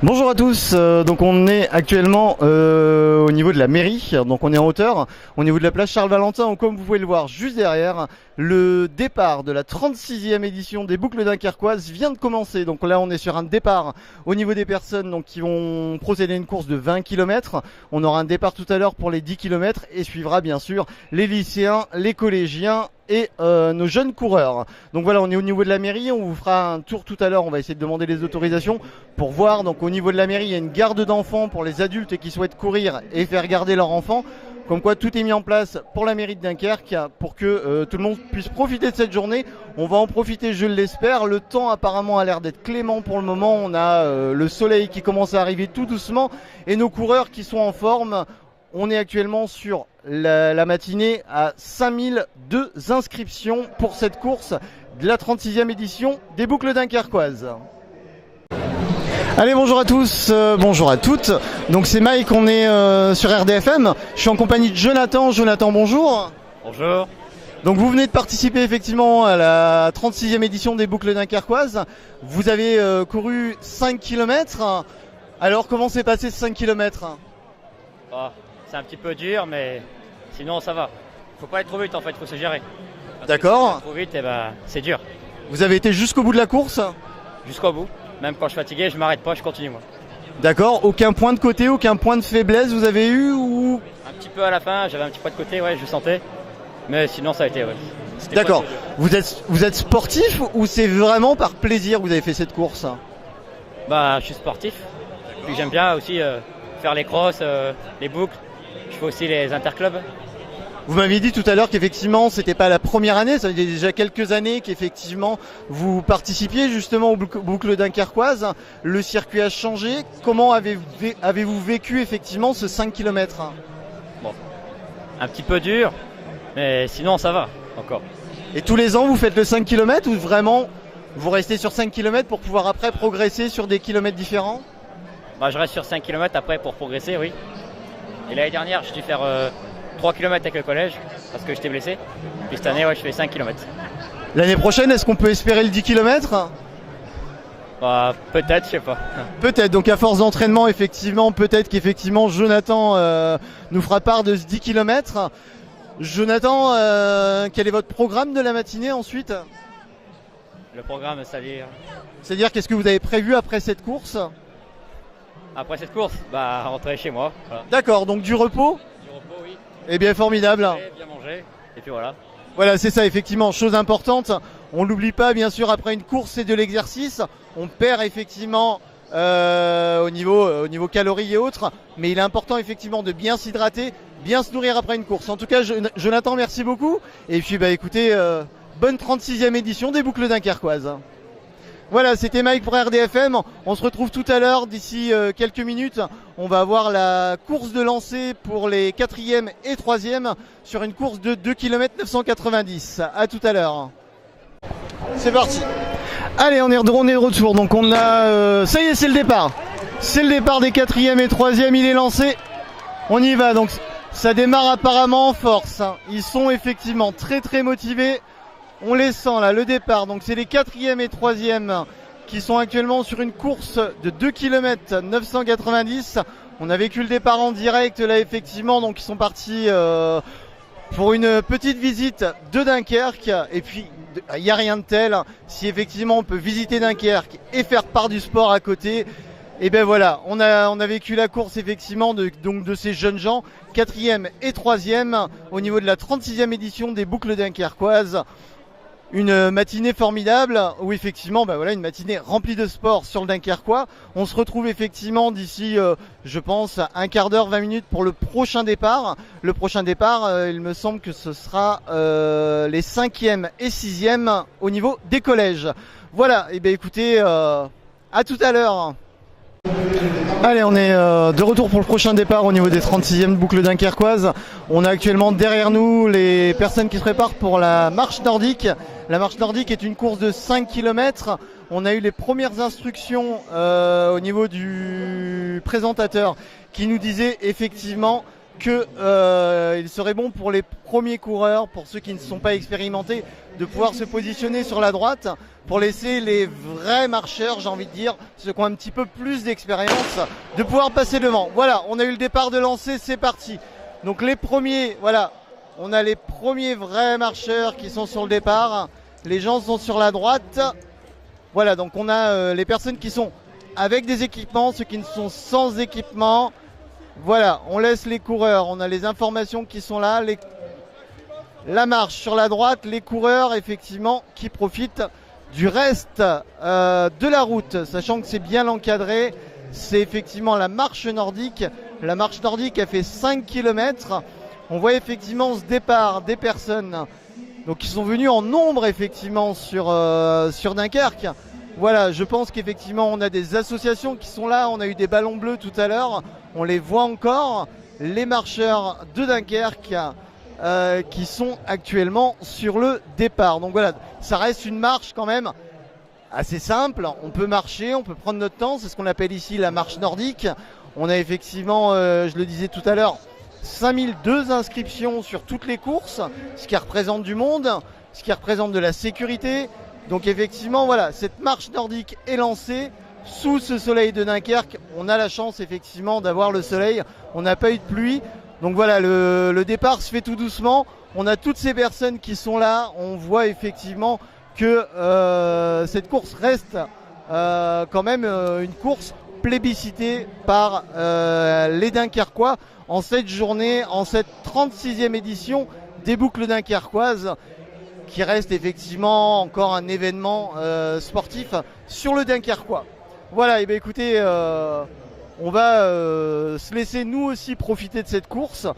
Bonjour à tous, donc on est actuellement au niveau de la mairie, donc on est en hauteur, au niveau de la place Charles-Valentin, où, comme vous pouvez le voir juste derrière, le départ de la 36e édition des boucles dunkerquoises vient de commencer. Donc là on est sur un départ au niveau des personnes donc, qui vont procéder à une course de 20 km. On aura un départ tout à l'heure pour les 10 km et suivra bien sûr les lycéens, les collégiens et nos jeunes coureurs. Donc voilà, on est au niveau de la mairie, on vous fera un tour tout à l'heure, on va essayer de demander les autorisations pour voir. Donc au niveau de la mairie, il y a une garde d'enfants pour les adultes qui souhaitent courir et faire garder leurs enfants. Comme quoi tout est mis en place pour la mairie de Dunkerque pour que tout le monde puisse profiter de cette journée. On va en profiter, je l'espère. Le temps apparemment a l'air d'être clément pour le moment. On a le soleil qui commence à arriver tout doucement et nos coureurs qui sont en forme. On est actuellement sur la matinée à 5002 inscriptions pour cette course de la 36e édition des boucles dunkerquoises. Allez, bonjour à tous, bonjour à toutes. Donc c'est Mike, on est sur RDFM. Je suis en compagnie de Jonathan. Jonathan, bonjour. Bonjour. Donc vous venez de participer effectivement à la 36e édition des boucles dunkerquoises. Vous avez couru 5 km. Alors comment s'est passé ce 5 km? C'est un petit peu dur, mais sinon ça va. Faut pas aller trop vite en fait, faut se gérer. D'accord. Trop vite, c'est dur. Vous avez été jusqu'au bout de la course? Jusqu'au bout. Même quand je suis fatigué, je m'arrête pas, je continue moi. D'accord. Aucun point de côté, aucun point de faiblesse vous avez eu ou? Un petit peu à la fin, j'avais un petit point de côté, ouais, je le sentais. Mais sinon ça a été, ouais. D'accord. Vous êtes sportif ou c'est vraiment par plaisir que vous avez fait cette course? Je suis sportif. Puis j'aime bien aussi faire les crosses, les boucles. Je fais aussi les interclubs. Vous m'aviez dit tout à l'heure qu'effectivement c'était pas la première année, ça faisait déjà quelques années qu'effectivement vous participiez justement aux boucles dunkerquoises. Le circuit a changé. Comment avez-vous vécu effectivement ce 5 km? Bon, un petit peu dur, mais sinon ça va encore. Et tous les ans vous faites le 5 km ou vraiment vous restez sur 5 km pour pouvoir après progresser sur des kilomètres différents? Je reste sur 5 km après pour progresser, oui. Et l'année dernière, j'ai dû faire 3 km avec le collège parce que j'étais blessé. Puis cette année, ouais, je fais 5 km. L'année prochaine, est-ce qu'on peut espérer le 10 km? Peut-être, je sais pas. Peut-être, donc à force d'entraînement, effectivement, peut-être qu'effectivement Jonathan nous fera part de ce 10 km. Jonathan, quel est votre programme de la matinée ensuite? Le programme, C'est-à-dire, qu'est-ce que vous avez prévu après cette course? Après cette course, rentrer chez moi. Voilà. D'accord, donc du repos? Du repos, oui. Eh bien, formidable. Bien manger, et puis voilà. Voilà, c'est ça, effectivement, chose importante. On l'oublie pas, bien sûr, après une course, c'est de l'exercice. On perd effectivement au niveau calories et autres, mais il est important effectivement de bien s'hydrater, bien se nourrir après une course. En tout cas, Jonathan, merci beaucoup. Et puis, écoutez, bonne 36e édition des boucles dunkerquoises. Voilà, c'était Mike pour RDFM. On se retrouve tout à l'heure, d'ici quelques minutes. On va avoir la course de lancer pour les 4e et 3e sur une course de 2 km 990. À tout à l'heure. C'est parti. Allez, on est de retour. Donc on a... ça y est, c'est le départ. C'est le départ des 4e et 3e. Il est lancé. On y va. Donc ça démarre apparemment en force. Ils sont effectivement très très motivés. On les sent là, le départ. Donc c'est les 4e et 3e qui sont actuellement sur une course de 2 km 990. On a vécu le départ en direct là effectivement. Donc ils sont partis pour une petite visite de Dunkerque. Et puis il n'y a rien de tel. Si effectivement on peut visiter Dunkerque et faire part du sport à côté, et ben voilà, on a vécu la course effectivement de ces jeunes gens, 4e et 3e au niveau de la 36e édition des boucles dunkerquoises. Une matinée formidable où effectivement une matinée remplie de sport sur le Dunkerquois. On se retrouve effectivement d'ici je pense un quart d'heure, 20 minutes pour le prochain départ. Le prochain départ, il me semble que ce sera les 5e et 6e au niveau des collèges. Voilà, et écoutez, à tout à l'heure. Allez, on est de retour pour le prochain départ au niveau des 36e boucles dunkerquoises. On a actuellement derrière nous les personnes qui se préparent pour la marche nordique. La marche nordique est une course de 5 km. On a eu les premières instructions au niveau du présentateur qui nous disait effectivement que il serait bon pour les premiers coureurs, pour ceux qui ne sont pas expérimentés, de pouvoir se positionner sur la droite pour laisser les vrais marcheurs, j'ai envie de dire, ceux qui ont un petit peu plus d'expérience, de pouvoir passer devant. Voilà, on a eu le départ de lancer, c'est parti. Donc les premiers, voilà, on a les premiers vrais marcheurs qui sont sur le départ. Les gens sont sur la droite. Voilà, donc on a les personnes qui sont avec des équipements, ceux qui ne sont sans équipement. Voilà, on laisse les coureurs, on a les informations qui sont là, la marche sur la droite, les coureurs effectivement qui profitent du reste de la route, sachant que c'est bien encadré. C'est effectivement la marche nordique. La marche nordique a fait 5 km. On voit effectivement ce départ des personnes donc, qui sont venues en nombre effectivement sur Dunkerque. Voilà, je pense qu'effectivement on a des associations qui sont là. On a eu des ballons bleus tout à l'heure. On les voit encore. Les marcheurs de Dunkerque qui sont actuellement sur le départ. Donc voilà, ça reste une marche quand même assez simple. On peut marcher, on peut prendre notre temps. C'est ce qu'on appelle ici la marche nordique. On a effectivement, je le disais tout à l'heure, 5002 inscriptions sur toutes les courses, ce qui représente du monde, ce qui représente de la sécurité. Donc effectivement, voilà, cette marche nordique est lancée sous ce soleil de Dunkerque. On a la chance effectivement d'avoir le soleil. On n'a pas eu de pluie. Donc voilà, le départ se fait tout doucement. On a toutes ces personnes qui sont là. On voit effectivement que cette course reste quand même une course plébiscitée par les Dunkerquois en cette journée, en cette 36e édition des boucles dunkerquoises, qui reste effectivement encore un événement sportif sur le Dunkerquois. Voilà, et bien écoutez, on va se laisser nous aussi profiter de cette course.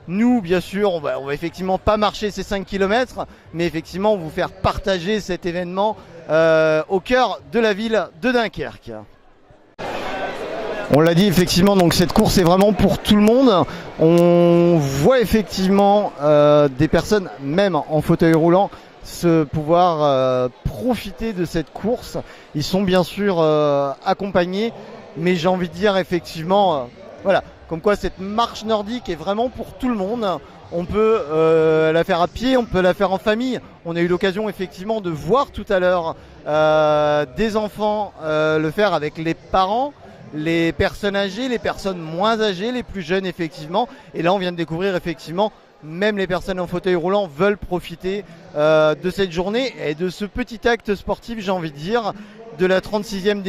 Nous, bien sûr, on va effectivement pas marcher ces 5 km, mais effectivement vous faire partager cet événement au cœur de la ville de Dunkerque. On l'a dit effectivement, donc cette course est vraiment pour tout le monde. On voit effectivement des personnes, même en fauteuil roulant, pouvoir profiter de cette course. Ils sont bien sûr accompagnés, mais j'ai envie de dire effectivement, voilà, comme quoi cette marche nordique est vraiment pour tout le monde. On peut la faire à pied, on peut la faire en famille. On a eu l'occasion effectivement de voir tout à l'heure des enfants le faire avec les parents, les personnes âgées, les personnes moins âgées, les plus jeunes effectivement. Et là on vient de découvrir effectivement, même les personnes en fauteuil roulant veulent profiter de cette journée et de ce petit acte sportif, j'ai envie de dire, de la 36e,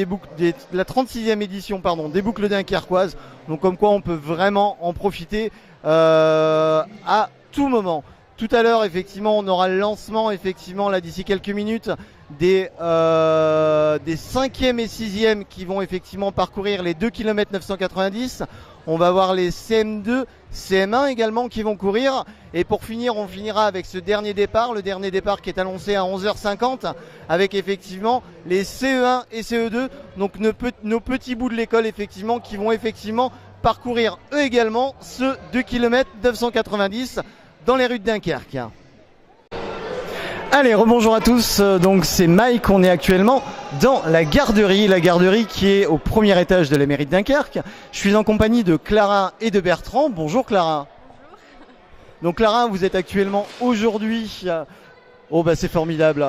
la 36e édition des boucles dunkerquoises. Donc comme quoi on peut vraiment en profiter à tout moment. Tout à l'heure effectivement on aura le lancement effectivement là d'ici quelques minutes des 5e et 6e qui vont effectivement parcourir les 2 km 990. On va voir les CM2, CM1 également qui vont courir. Et pour finir, on finira avec ce dernier départ, le dernier départ qui est annoncé à 11h50, avec effectivement les CE1 et CE2, donc nos petits bouts de l'école effectivement qui vont effectivement parcourir eux également ce 2 km 990 dans les rues de Dunkerque. Allez, rebonjour à tous, donc c'est Mike, on est actuellement dans la garderie qui est au premier étage de la mairie de Dunkerque. Je suis en compagnie de Clara et de Bertrand. Bonjour Clara. Bonjour. Donc Clara, vous êtes actuellement aujourd'hui, oh bah c'est formidable,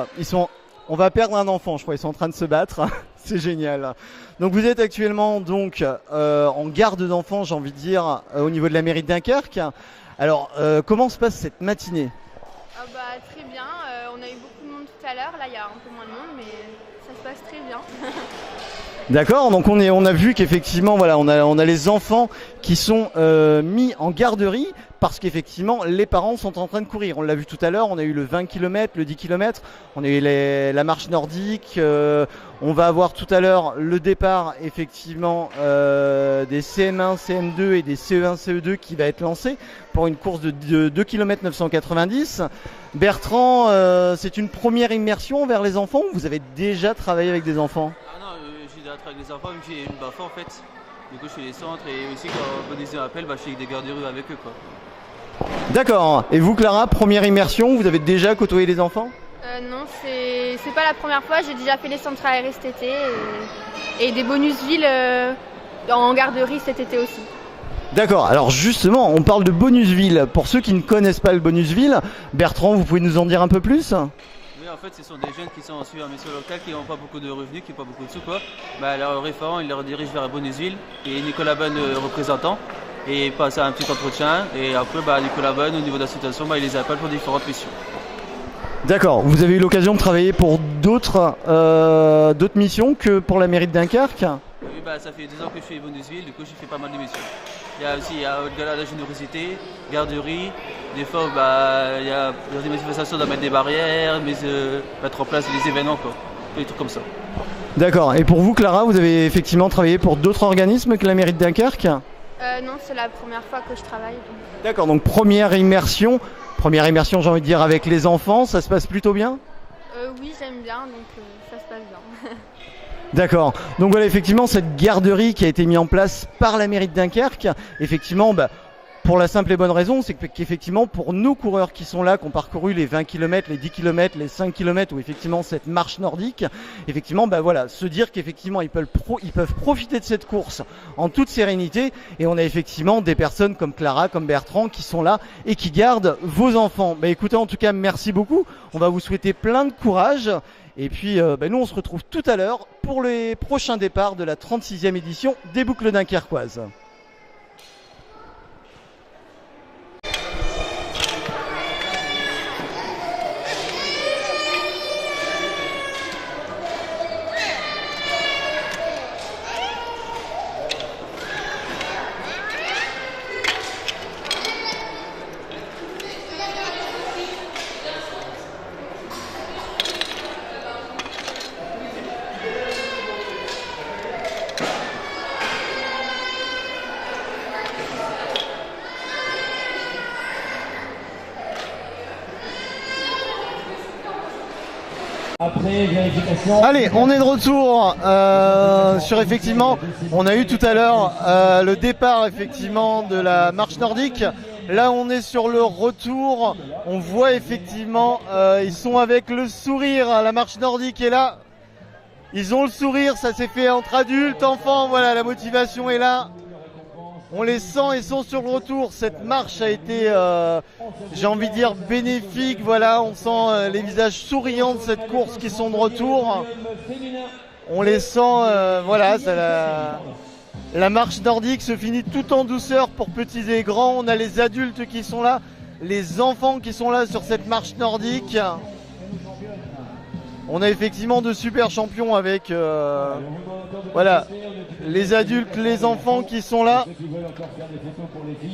on va perdre un enfant je crois, ils sont en train de se battre, c'est génial. Donc vous êtes actuellement donc en garde d'enfants, j'ai envie de dire, au niveau de la mairie de Dunkerque. Alors comment se passe cette matinée? Très bien, on a eu beaucoup de monde tout à l'heure, là il y a un peu moins de monde mais ça se passe très bien. D'accord, donc on a vu qu'effectivement voilà, on a les enfants qui sont mis en garderie parce qu'effectivement les parents sont en train de courir. On l'a vu tout à l'heure, on a eu le 20 km, le 10 km, on a eu la marche nordique, on va avoir tout à l'heure le départ effectivement des CM1, CM2 et des CE1, CE2 qui va être lancé pour une course de 2 km 990. Bertrand, c'est une première immersion vers les enfants ou vous avez déjà travaillé avec des enfants? J'ai déjà travaillé avec des enfants, même si j'ai une BAFA en fait. Du coup je fais les centres et aussi quand on des appels, je fais des gardes de rue avec eux quoi. D'accord. Et vous Clara, première immersion, vous avez déjà côtoyé les enfants? Non, c'est pas la première fois, j'ai déjà fait les centres à RSTT et des bonus villes en garderie cet été aussi. D'accord, alors justement, on parle de bonusville. Pour ceux qui ne connaissent pas le bonusville, Bertrand, vous pouvez nous en dire un peu plus? Oui, en fait, ce sont des jeunes qui sont sur un mission local, qui n'ont pas beaucoup de revenus, qui n'ont pas beaucoup de sous, quoi. Bah, leur référent, il leur dirige vers Bonusville, et Nicolas Bonne, représentant, et passe à un petit entretien, et après, bah, Nicolas Bonne, au niveau de la situation, bah, il les appelle pour différentes missions. D'accord, vous avez eu l'occasion de travailler pour d'autres missions que pour la mairie de Dunkerque? Oui, bah, ça fait 2 ans que je suis à Bonusville, du coup, j'ai fait pas mal de missions. Il y a aussi au-delà de la générosité, garderie, des fois, bah, il y a des manifestations, de mettre des barrières, mettre en place des événements, quoi. Des trucs comme ça. D'accord, et pour vous, Clara, vous avez effectivement travaillé pour d'autres organismes que la mairie de Dunkerque? Non, c'est la première fois que je travaille. D'accord, donc première immersion, j'ai envie de dire, avec les enfants, ça se passe plutôt bien? Oui, j'aime bien, donc ça se passe bien. D'accord, donc voilà, effectivement, cette garderie qui a été mise en place par la mairie de Dunkerque, effectivement, pour la simple et bonne raison, c'est qu'effectivement, pour nos coureurs qui sont là, qui ont parcouru les 20 km, les 10 km, les 5 km, ou effectivement cette marche nordique, effectivement, voilà, se dire qu'effectivement, ils peuvent profiter de cette course en toute sérénité, et on a effectivement des personnes comme Clara, comme Bertrand, qui sont là et qui gardent vos enfants. Écoutez, en tout cas, merci beaucoup, on va vous souhaiter plein de courage. Et puis nous on se retrouve tout à l'heure pour les prochains départs de la 36e édition des Boucles Dunkerquoises. Après vérification. Allez, on est de retour sur effectivement, on a eu tout à l'heure le départ effectivement de la marche nordique. Là on est sur le retour, on voit effectivement, ils sont avec le sourire, la marche nordique est là. Ils ont le sourire, ça s'est fait entre adultes, enfants, voilà, la motivation est là. On les sent, ils sont sur le retour. Cette marche a été, j'ai envie de dire, bénéfique. Voilà, on sent les visages souriants de cette course qui sont de retour. On les sent, voilà, la marche nordique se finit tout en douceur pour petits et grands. On a les adultes qui sont là, les enfants qui sont là sur cette marche nordique. On a effectivement de super champions avec voilà, les adultes, les enfants qui sont là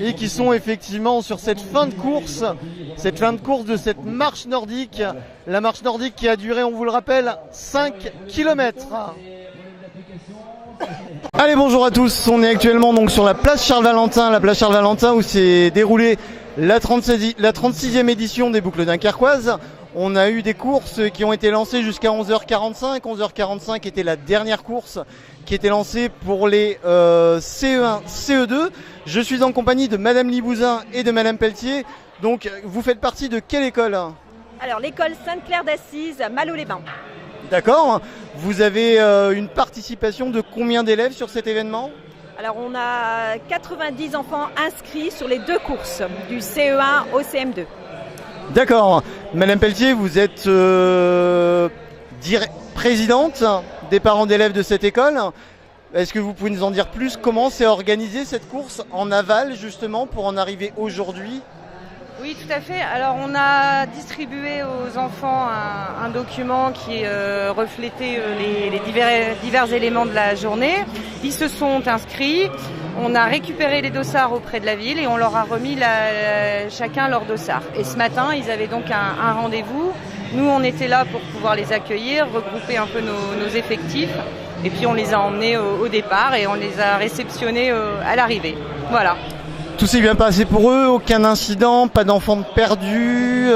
et qui sont effectivement sur cette fin de course de cette marche nordique. La marche nordique qui a duré, on vous le rappelle, 5 km. Allez, bonjour à tous, on est actuellement donc sur la place Charles-Valentin où s'est déroulée la 36e édition des Boucles Dunkerquoises. On a eu des courses qui ont été lancées jusqu'à 11h45. 11h45 était la dernière course qui était lancée pour les CE1, CE2. Je suis en compagnie de Madame Libouzin et de Madame Pelletier. Donc, vous faites partie de quelle école? Alors, l'école Sainte-Claire d'Assise, Malo-les-Bains. D'accord. Vous avez une participation de combien d'élèves sur cet événement? Alors, on a 90 enfants inscrits sur les 2 courses, du CE1 au CM2. D'accord. Madame Pelletier, vous êtes présidente des parents d'élèves de cette école. Est-ce que vous pouvez nous en dire plus? Comment s'est organisée cette course en aval justement pour en arriver aujourd'hui? Oui, tout à fait. Alors, on a distribué aux enfants un document qui reflétait les divers éléments de la journée. Ils se sont inscrits. On a récupéré les dossards auprès de la ville et on leur a remis chacun leur dossard. Et ce matin, ils avaient donc un rendez-vous. Nous, on était là pour pouvoir les accueillir, regrouper un peu nos effectifs. Et puis, on les a emmenés au départ et on les a réceptionnés à l'arrivée. Voilà. Tout s'est bien passé pour eux, aucun incident, pas d'enfants perdus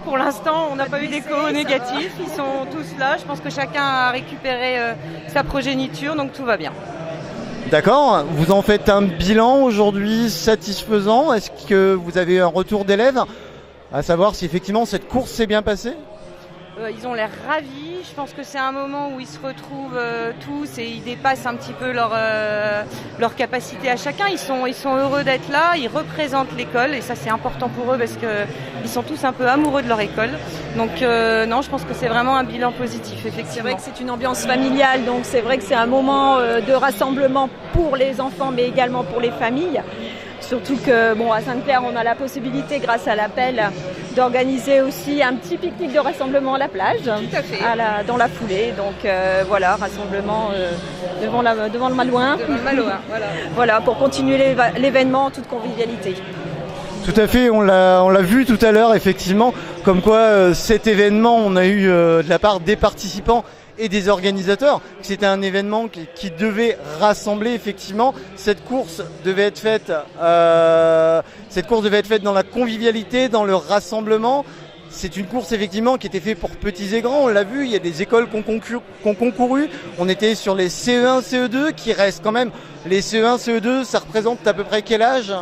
Pour l'instant, on n'a pas eu d'écho négatif. Ils sont tous là. Je pense que chacun a récupéré sa progéniture, donc tout va bien. D'accord. Vous en faites un bilan aujourd'hui satisfaisant. Est-ce que vous avez eu un retour d'élèves à savoir si effectivement cette course s'est bien passée? Ils ont l'air ravis. Je pense que c'est un moment où ils se retrouvent tous et ils dépassent un petit peu leur capacité à chacun. Ils sont heureux d'être là, ils représentent l'école et ça c'est important pour eux parce qu'ils sont tous un peu amoureux de leur école. Donc non, je pense que c'est vraiment un bilan positif, effectivement. C'est vrai que c'est une ambiance familiale, donc c'est vrai que c'est un moment de rassemblement pour les enfants mais également pour les familles. Surtout que à Sainte-Claire, on a la possibilité, grâce à l'appel, d'organiser aussi un petit pique-nique de rassemblement à la plage. Tout à fait. Dans la foulée. Donc voilà, rassemblement devant le Malouin. Devant le Malouin, voilà. Voilà, pour continuer l'événement en toute convivialité. Tout à fait, on l'a vu tout à l'heure, effectivement, comme quoi cet événement, on a eu de la part des participants et des organisateurs, que c'était un événement qui devait rassembler effectivement. Cette course devait être faite dans la convivialité, dans le rassemblement. C'est une course effectivement qui était faite pour petits et grands, on l'a vu, il y a des écoles qui ont concouru. On était sur les CE1, CE2 qui restent quand même. Les CE1, CE2, ça représente à peu près quel âge ?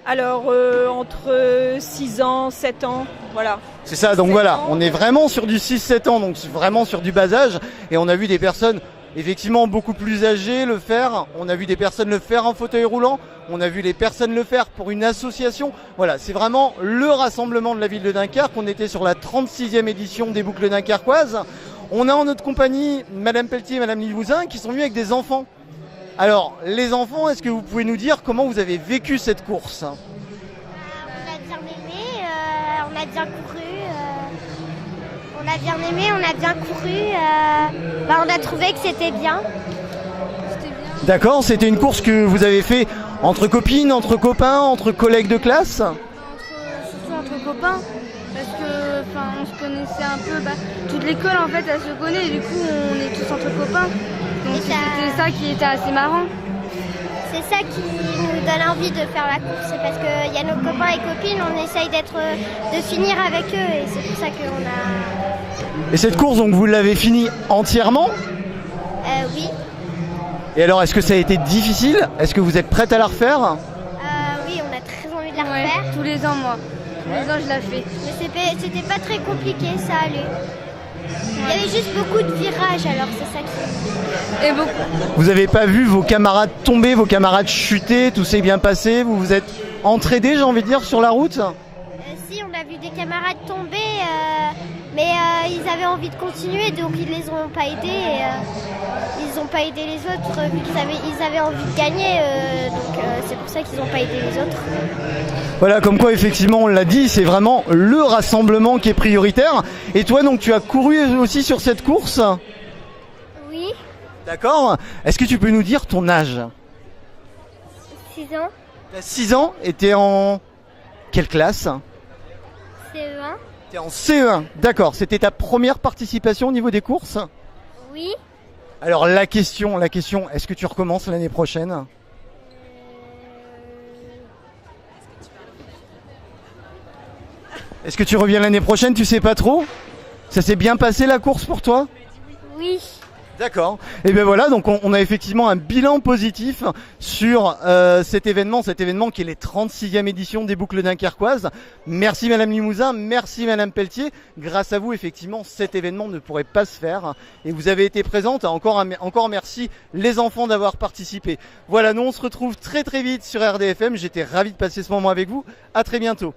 Alors entre 6 ans, 7 ans, voilà. C'est ça, donc voilà, on est vraiment sur du 6-7 ans, donc vraiment sur du bas âge. Et on a vu des personnes effectivement beaucoup plus âgées le faire. On a vu des personnes le faire en fauteuil roulant. On a vu les personnes le faire pour une association. Voilà, c'est vraiment le rassemblement de la ville de Dunkerque. On était sur la 36e édition des Boucles dunkerquoises. On a en notre compagnie Madame Pelletier et Madame Limousin qui sont venus avec des enfants. Alors, les enfants, est-ce que vous pouvez nous dire comment vous avez vécu cette course ? On a bien aimé, on a bien couru. On a bien aimé, on a bien couru. On a trouvé que c'était bien. D'accord, c'était une course que vous avez fait entre copines, entre copains, entre collègues de classe ? Surtout entre copains, parce que on se connaissait un peu. Toute l'école en fait, elle se connaît, et du coup on est tous entre copains. Donc c'était ça qui était assez marrant. C'est ça qui nous donne envie de faire la course, c'est parce qu'il y a nos copains et copines, on essaye de finir avec eux et c'est pour ça qu'on a... Et cette course, donc vous l'avez finie entièrement ? Oui. Et alors, est-ce que ça a été difficile ? Est-ce que vous êtes prête à la refaire ? Oui, on a très envie de la refaire. Tous les ans, moi. Tous les ans, je la fais. Mais c'était pas très compliqué, ça allait. Il y avait juste beaucoup de virages, alors c'est ça qui... Et beaucoup. Vous n'avez pas vu vos camarades tomber, vos camarades chuter, tout s'est bien passé, vous vous êtes entraînés, j'ai envie de dire, sur la route ? Si, on a vu des camarades tomber, mais ils avaient envie de continuer, donc ils les ont pas aidés. Ils n'ont pas aidé les autres, vu qu'ils avaient envie de gagner, donc c'est pour ça qu'ils n'ont pas aidé les autres. Voilà, comme quoi effectivement on l'a dit, c'est vraiment le rassemblement qui est prioritaire. Et toi donc tu as couru aussi sur cette course ? Oui. D'accord. Est-ce que tu peux nous dire ton âge ? 6 ans. Tu as 6 ans et tu es en quelle classe ? CE1. Tu es en CE1, d'accord. C'était ta première participation au niveau des courses ? Oui. Alors la question, est-ce que tu recommences l'année prochaine ? Est-ce que tu reviens l'année prochaine, tu sais pas trop ? Ça s'est bien passé la course pour toi ? Oui. D'accord. Et bien voilà, donc on a effectivement un bilan positif sur cet événement qui est les 36e édition des Boucles dunkerquoises. Merci Madame Limousin, merci Madame Pelletier. Grâce à vous, effectivement, cet événement ne pourrait pas se faire. Et vous avez été présente. Encore merci les enfants d'avoir participé. Voilà, nous on se retrouve très vite sur RDFM. J'étais ravi de passer ce moment avec vous. À très bientôt.